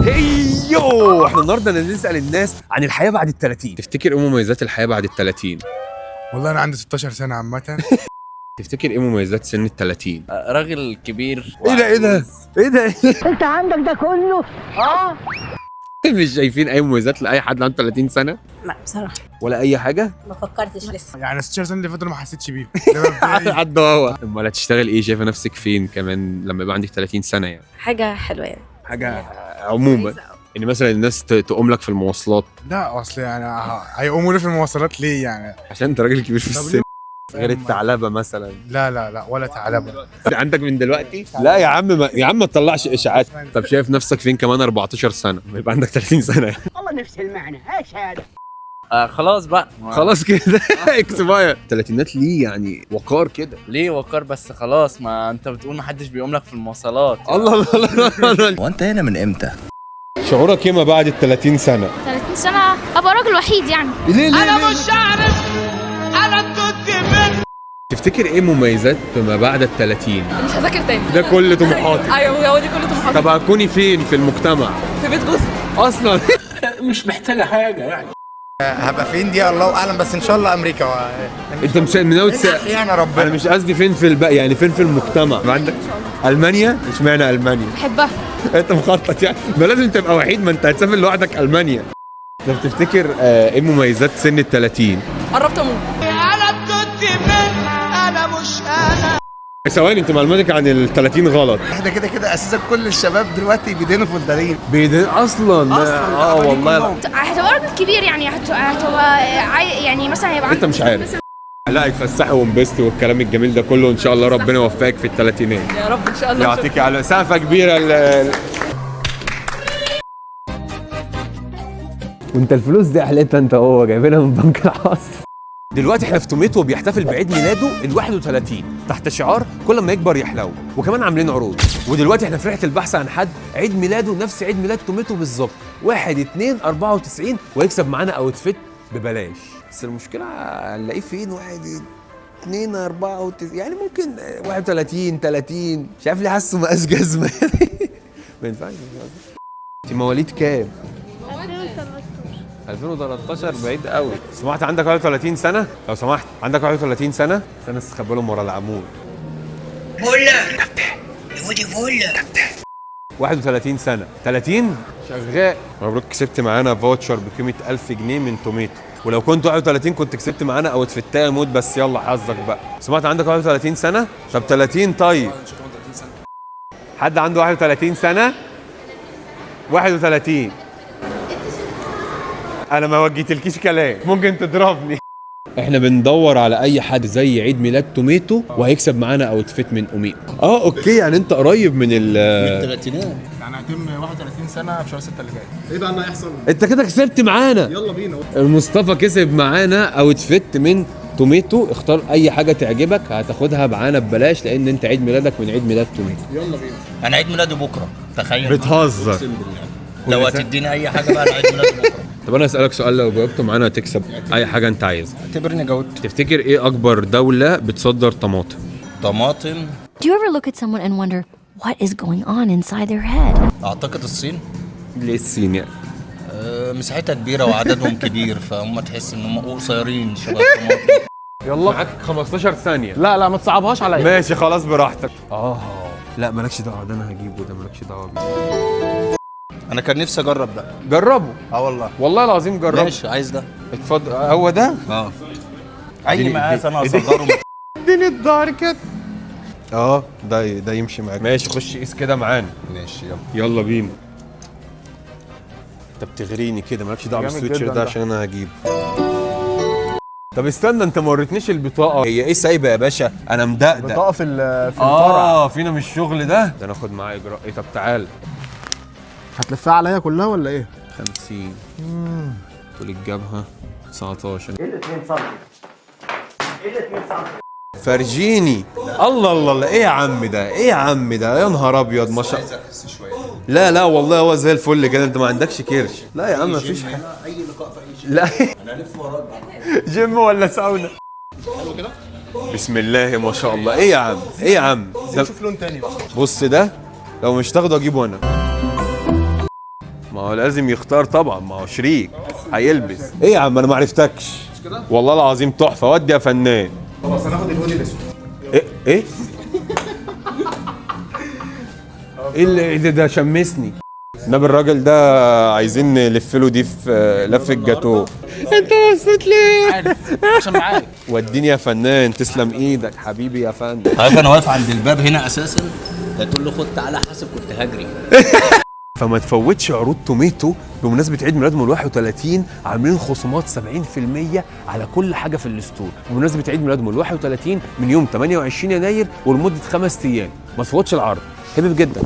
هيو احنا النهارده نسال الناس عن الحياه بعد ال 30. تفتكر ايه مميزات الحياه بعد ال 30؟ والله انا عندي 16 سنه عامه. تفتكر ايه مميزات سن ال 30؟ راجل كبير. ايه ده انت عندك ده كله؟ مش شايفين اي مميزات لاي حد عنده 30 سنه لا بصراحة ولا اي حاجه؟ ما فكرتش لسه. يعني 16 سنه اللي فاتوا ما حسيتش بيهم. حد هو امال هتشتغل ايه؟ شايفه نفسك فين كمان لما يبقى عندك 30 سنه يعني؟ حاجة حلوة يعني. حاجه عموما يعني مثلا الناس تقوم لك في المواصلات لا اصل يعني هيقوموا لي في المواصلات ليه يعني؟ عشان انت راجل كبير في طب السن. ليه؟ غير الثعلبه مثلا. لا ولا ثعلبه. عندك من دلوقتي؟ لا يا عم ما تطلعش اشاعات. طب شايف نفسك فين كمان 14 سنه ما يبقى عندك 30 سنه؟ والله نفس المعنى، ايش هذا؟ خلاص بقى. خلاص كده اكسباير. الثلاثينات ليه يعني وقار كده؟ ليه وقار بس؟ خلاص، ما انت بتقول ما حدش بيقوم لك في المواصلات. الله هو انت هنا من امتى؟ شعورك ايه ما بعد ال 30 سنه؟ 30 سنة أبقى راجل وحيد يعني. ليه انا مش عارف انا كنت فين. تفتكر ايه مميزات ما بعد ال 30؟ مش هذاكر تاني. ده كل طموحاتي. ايوه هو دي كل طموحاتي. طب هتكوني فين في المجتمع؟ في بيت جوزي اصلا مش محتاجه حاجه يعني. هبقى فين دي الله اعلم، بس ان شاء الله امريكا. انت مش ناوي يعني ربنا. انا مش قصدي فين في يعني فين في المجتمع. ما عندك المانيا؟ اشمعنى المانيا؟ بحبها. انت مخطط يعني؟ ما لازم تبقى وحيد، ما انت هتسافر لوحدك المانيا. طب تفتكر ايه مميزات سن ال 30؟ قربت اموت. ثواني، انت معلوماتك عن ال 30 غلط. احنا كده اساسا كل الشباب دلوقتي بيدينوا في الدليل. اصلا والله هتبقى راجل كبير يعني هتبقى يعني مثلا هيبقى انت مش عارف. لا اتفسحي وانبسطي والكلام الجميل ده كله، ان شاء الله ربنا يوفقك في الثلاثينات. يا رب ان شاء الله. يعطيكي على سقفه كبيره وانت الفلوس دي حلتها انت هو جايبينها من بنك الحظ. دلوقتي احنا في توميتو بيحتفل بعيد ميلاده ال 31 تحت شعار كل ما يكبر يحلو، وكمان عاملين عروض. ودلوقتي احنا في رحله البحث عن حد عيد ميلاده نفس عيد ميلاد توميتو بالظبط، 1/2/94، ويكسب معانا اوتفيت ببلاش. بس المشكله هنلاقيه فين؟ 1/2/94 يعني ممكن 31 30، مش عارف ليه حاسه مقاس جزمه. ما ينفعش. انت مواليد كام؟ 2013 بعيد قوي. سمعت عندك 31 سنة؟ لو سمحت عندك 31 سنة؟ استنى استخبى لهم ورا العمود. فولا ودي فولا 31 سنة، 30 شغال. مبروك، كسبت معانا فاوتشر بقيمة 1000 جنيه من توميتو. ولو كنت 31 كنت كسبت معانا اوتفيتايه موت، بس يلا حظك بقى. سمعت عندك 31 سنة؟ طب 30 طيب. حد عنده 31 سنة؟ 31. انا ما وجيتلكيش كلام، ممكن تضربني. احنا بندور على اي حد زي عيد ميلاد توميتو وهيكسب معانا اوتفيت من اوميق. اوكي، يعني انت قريب من الثلاثينات. يعني هتم 31 سنه في شهر 6 اللي فات. ايه بقى اللي هيحصل؟ انت كده كسبت معانا. يلا بينا. مصطفى كسب معانا اوتفيت من توميتو. اختار اي حاجه تعجبك هتاخدها معانا ببلاش، لان انت عيد ميلادك من عيد ميلاد توميتو. يلا بينا. انا عيد ميلادي بكره، تخيل. بتهزر. اقسم بالله. لو هتديني اي حاجه بقى، انا عيد ميلادي بكره. طب انا اسالك سؤال، لو جاوبته معانا هتكسب اي حاجه انت عايزها. اعتبرني جاوبت. تفتكر ايه اكبر دوله بتصدر طماطم؟ طماطم. Do you ever look at someone and wonder what is going on inside their head? اعتقد الصين. ليه الصين يعني؟ مساحتها كبيره وعددهم كبير، فهم تحس ان هم قصيرين شبه الطماطم. يلا معاك 15 ثانيه. لا ما تصعبهاش عليا. ماشي خلاص براحتك. لا مالكش دعوه، ده انا هجيبه، ده مالكش دعوه بيه. انا كان نفسي اجرب ده. جربه. والله العظيم جربه. ماشي، عايز ده. اتفضل. هو ده؟ اي مقاس انا هصغره. اديني الظهر كده. ده يمشي معاك. ماشي، خش قيس كده معانا. ماشي يلا بينا. انت بتغريني كده، مالكش دعوه بالسويتشر ده عشان انا هجيبه. طب استنى، انت ما وريتنيش البطاقه. هي ايه سايبه يا باشا؟ انا مدقدق. بطاقه في الفرع. فينا من الشغل ده ناخد معاه اجراء ايه؟ طب تعال. هتلفها عليا كلها ولا ايه؟ 50 طول الجبهه 19. ايه ال 2 سم؟ ايه ال 2 سم؟ فرجيني. الله ايه يا عم ده؟ ايه يا عم ده؟ يا نهار ابيض ما شاء الله. لا والله هو زي الفل كده. انت ما عندكش كرش. لا يا عم مفيش حاجه. اي لقاء في اي شيء. لا انا هلف وراك. جيم ولا ساونا؟ حلو كده. بسم الله ما شاء الله. ايه يا عم؟ نشوف لون تاني بقى. بص ده لو مش تاخده اجيبه انا. ما هو لازم يختار طبعا، ما هو شريك هيلبس. ايه يا عم انا ما عرفتكش والله العظيم تحفه. ودي يا فنان. خلاص هناخد الهودي الاسود. ايه ايه ايه ده شمسني. نبي الراجل ده عايزين نلف له دي في لف الجاتو. انت مبسوط ليه؟ عارف عشان معاك. وديني يا فنان، تسلم ايدك حبيبي يا فندم. عارف انا واقف عند الباب هنا اساسا، هتقول له خد تعالى حاسب، كنت هجري. فما تفوتش عروض توميتو بمناسبة عيد ميلادهم ال 31. عاملين خصومات 70% على كل حاجة في الستور بمناسبة عيد ميلادهم ال 31 من يوم 28 يناير ولمدة 5 أيام. ما تفوتش العرض، حبيب جدا.